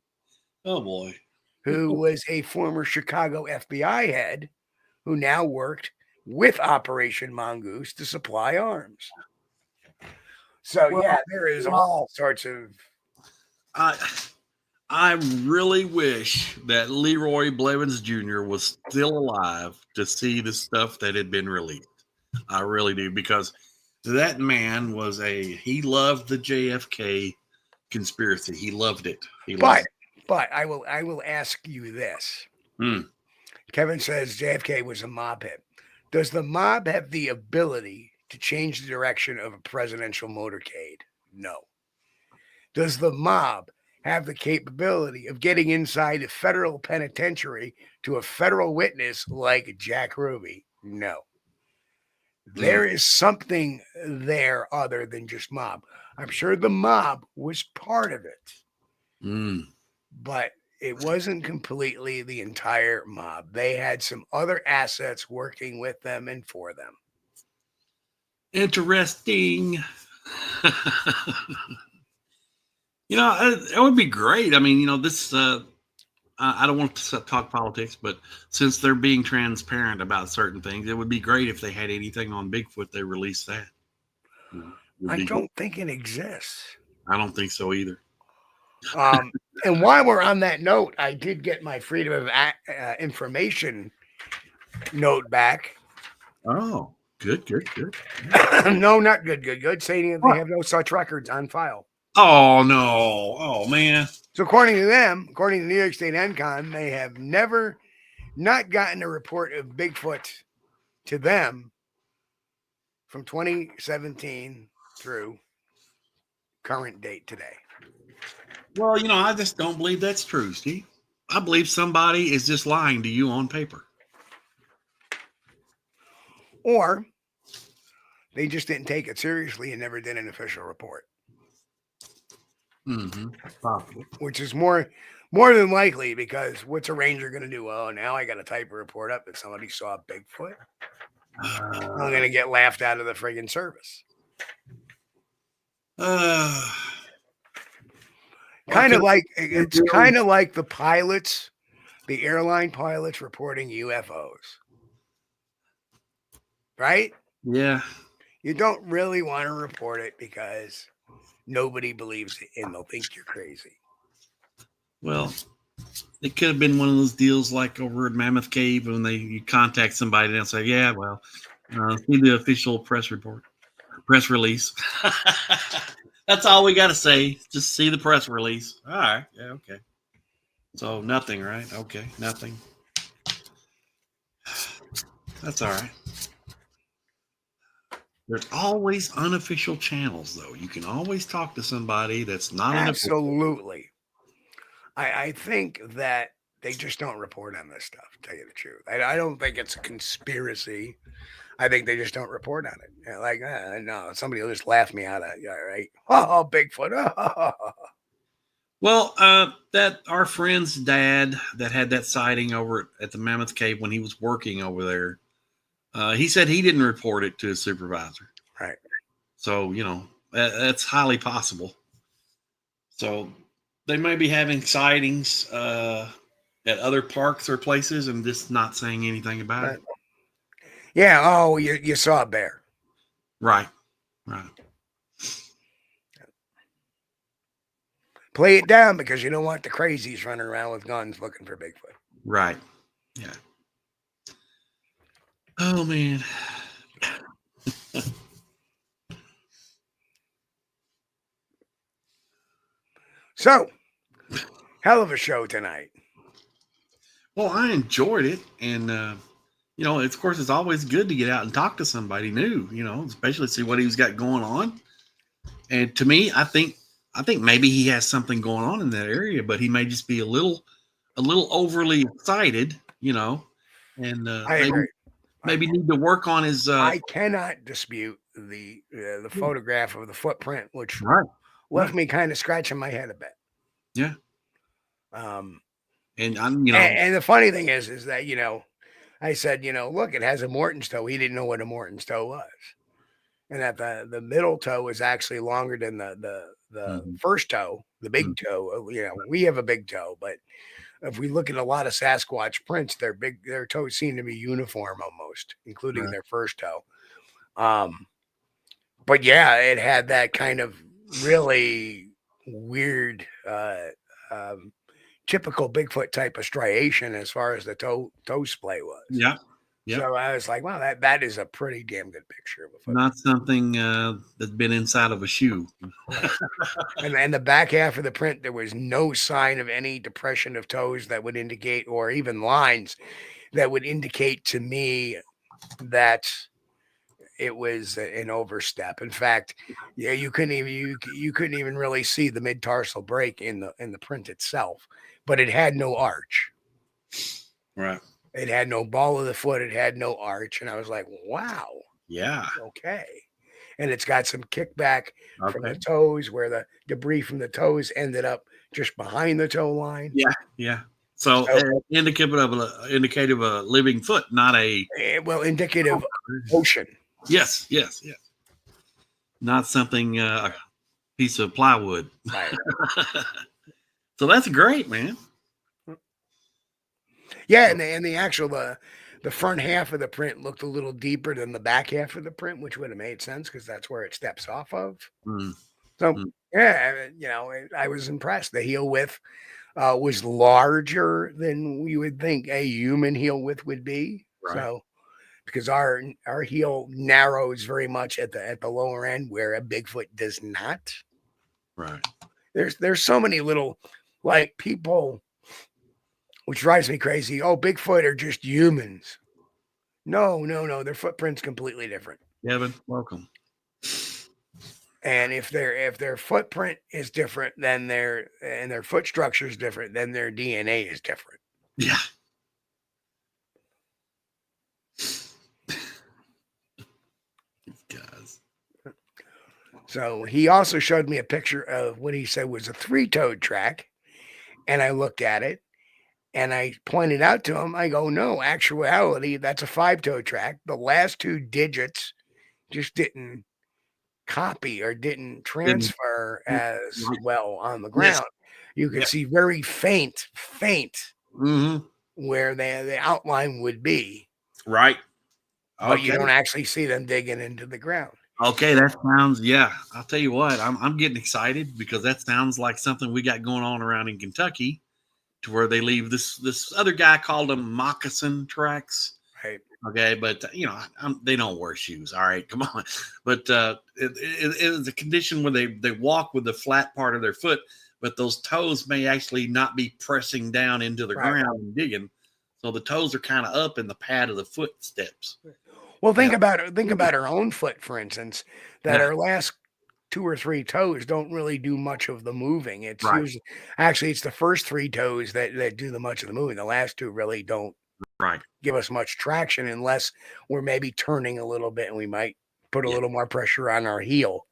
Oh, boy. Who was a former Chicago FBI head who now worked with Operation Mongoose to supply arms. So, there is all sorts of I really wish that Leroy Blevins Jr. was still alive to see the stuff that had been released. I really do, because that man he loved the JFK conspiracy. He loved it. But I will ask you this. Kevin says JFK was a mob hit. Does the mob have the ability to change the direction of a presidential motorcade? No. Does the mob have the capability of getting inside a federal penitentiary to a federal witness like Jack Ruby? No. There is something there other than just mob. I'm sure the mob was part of it, but it wasn't completely the entire mob. They had some other assets working with them and for them. Interesting. It would be great. I mean, this, I don't want to talk politics, but since they're being transparent about certain things, it would be great if they had anything on Bigfoot, they release that. I don't think it exists. I don't think so either. And while we're on that note, I did get my Freedom of Information note back. Oh, good. No, not good. Saying that they have no such records on file. Oh, no. Oh, man. So according to them, according to New York State NCON, they have never not gotten a report of Bigfoot to them from 2017 through current date today. Well, I just don't believe that's true, Steve. I believe somebody is just lying to you on paper. Or they just didn't take it seriously and never did an official report. Possible. Which is more than likely, because what's a ranger going to do? Oh, now I got to type a report up that somebody saw Bigfoot. I'm going to get laughed out of the friggin' service. It's kind of like the pilots, the airline pilots reporting UFOs. Right? Yeah. You don't really want to report it because nobody believes it and they'll think you're crazy. Well, it could have been one of those deals like over at Mammoth Cave when you contact somebody and they'll say, yeah, well, see the official press release. That's all we got to say. Just see the press release. All right. Yeah. Okay. So nothing, right? Okay. Nothing. That's all right. There's always unofficial channels, though. You can always talk to somebody that's not absolutely. I think that they just don't report on this stuff, to tell you the truth. I don't think it's a conspiracy. I think they just don't report on it. No, somebody will just laugh me out of it. Right? Oh, Bigfoot. Well, that our friend's dad that had that sighting over at the Mammoth Cave when he was working over there, he said he didn't report it to his supervisor. Right. So, that's highly possible. So they may be having sightings at other parks or places and just not saying anything about it. Yeah. Oh, you saw a bear. Right. Play it down because you don't want the crazies running around with guns looking for Bigfoot. Right. Yeah. Oh, man. So, hell of a show tonight. Well, I enjoyed it. And, of course, it's always good to get out and talk to somebody new, especially see what he's got going on. And to me, I think maybe he has something going on in that area, but he may just be a little overly excited, and maybe need to work on his. I cannot dispute the photograph of the footprint, which left me kind of scratching my head a bit. Yeah. And I'm, and the funny thing is that I said, look, it has a Morton's toe. He didn't know what a Morton's toe was, and that the middle toe is actually longer than the first toe, the big toe. We have a big toe, but if we look at a lot of Sasquatch prints, their toes seem to be uniform almost, including their first toe. But yeah, it had that kind of really weird, typical Bigfoot type of striation as far as the toe splay was. Yeah. Yep. So I was like, wow, that is a pretty damn good picture of a foot. Not something that's been inside of a shoe. Right. And the back half of the print, there was no sign of any depression of toes that would indicate, or even lines that would indicate to me that it was an overstep. In fact, yeah, you couldn't even really see the mid-tarsal break in the print itself, but it had no arch. Right. It had no ball of the foot. It had no arch. And I was like, wow. Yeah. Okay. And it's got some kickback from the toes where the debris from the toes ended up just behind the toe line. Yeah. Yeah. So indicative of a living foot, not a indicative of motion. Yes. Yes. Yes. Not something a piece of plywood. Right. So that's great, man. Yeah, and the actual the front half of the print looked a little deeper than the back half of the print, which would have made sense because that's where it steps off of. So yeah, I was impressed. The heel width was larger than we would think a human heel width would be. Right. So because our heel narrows very much at the lower end where a Bigfoot does not. Right. There's so many little like people. Which drives me crazy. Oh, Bigfoot are just humans. No. Their footprint's completely different. Kevin, welcome. And if their footprint is different, then their foot structure is different, then their DNA is different. Yeah. Guys. So he also showed me a picture of what he said was a 3-toed track, and I looked at it. And I pointed out to him, I go, no, actuality, that's a 5-toe track. The last 2 digits just didn't copy or didn't transfer as well on the ground. Yes. You could see very faint where the outline would be. Right. But you don't actually see them digging into the ground. Okay, that sounds, I'll tell you what, I'm getting excited because that sounds like something we got going on around in Kentucky. To where they leave this other guy called them moccasin tracks. Right. Okay. But they don't wear shoes. All right. Come on. But it is a condition where they walk with the flat part of their foot, but those toes may actually not be pressing down into the ground and digging. So the toes are kind of up in the pad of the footsteps. Well, think about our own foot, for instance, that our last 2 or 3 toes don't really do much of the moving. It's usually, actually, it's the first 3 toes that do the much of the moving. The last 2 really don't give us much traction unless we're maybe turning a little bit and we might put a little more pressure on our heel.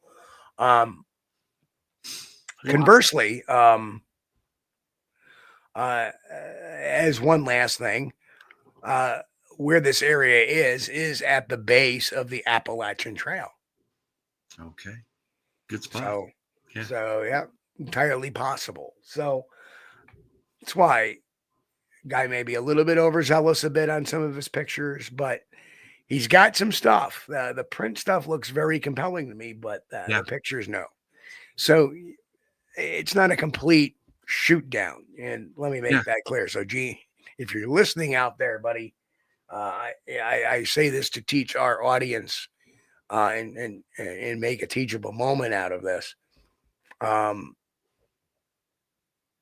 Conversely, as one last thing, where this area is at the base of the Appalachian Trail. Okay. Good spot. So entirely possible. So that's why guy may be a little bit overzealous a bit on some of his pictures, but he's got some stuff. The print stuff looks very compelling to me, but the pictures, no. So it's not a complete shoot down. And let me make that clear. So, G, if you're listening out there, buddy, I say this to teach our audience. And make a teachable moment out of this.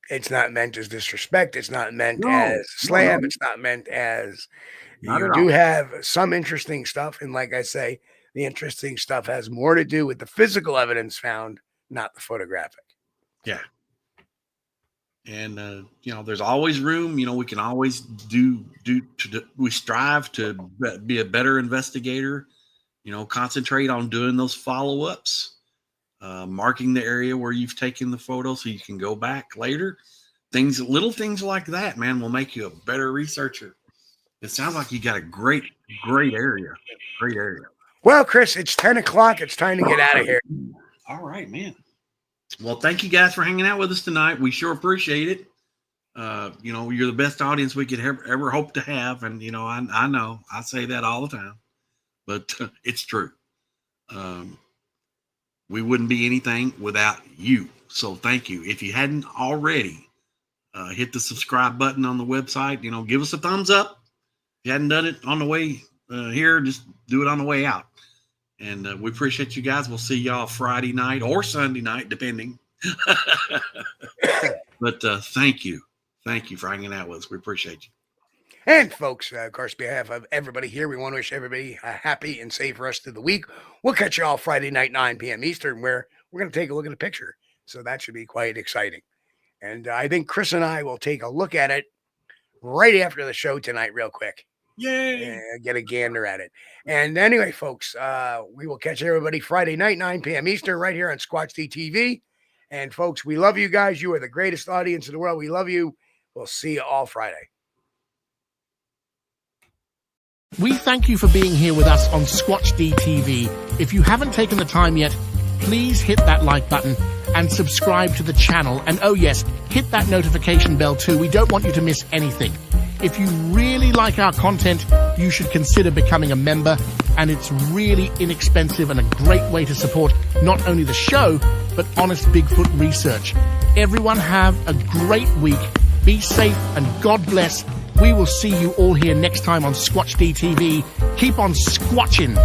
It's not meant as disrespect. It's not meant as slam. It's not meant as you do have some interesting stuff. And like I say, the interesting stuff has more to do with the physical evidence found, not the photographic. Yeah. And, there's always room, we can always we strive to be a better investigator. Concentrate on doing those follow-ups, marking the area where you've taken the photo so you can go back later. Little things like that, man, will make you a better researcher. It sounds like you got a great area. Great area. Well, Chris, it's 10 o'clock. It's time to get out of here. All right, man. Well, thank you guys for hanging out with us tonight. We sure appreciate it. You're the best audience we could ever hope to have. And, I know I say that all the time. But it's true. We wouldn't be anything without you. So thank you. If you hadn't already, hit the subscribe button on the website. Give us a thumbs up. If you hadn't done it on the way here, just do it on the way out. And we appreciate you guys. We'll see y'all Friday night or Sunday night, depending. But thank you. Thank you for hanging out with us. We appreciate you. And folks, of course, on behalf of everybody here, we want to wish everybody a happy and safe rest of the week. We'll catch you all Friday night, 9 p.m. Eastern, where we're going to take a look at a picture. So that should be quite exciting. And I think Chris and I will take a look at it right after the show tonight real quick. Yay! Get a gander at it. And anyway, folks, we will catch everybody Friday night, 9 p.m. Eastern, right here on Squatch-D TV. And folks, we love you guys. You are the greatest audience in the world. We love you. We'll see you all Friday. We thank you for being here with us on Squatch-D TV. If you haven't taken the time yet, please hit that like button and subscribe to the channel. And oh yes, hit that notification bell too. We don't want you to miss anything. If you really like our content, you should consider becoming a member, and it's really inexpensive and a great way to support not only the show, but honest Bigfoot research. Everyone have a great week. Be safe and God bless. We will see you all here next time on Squatch-D TV. Keep on squatching.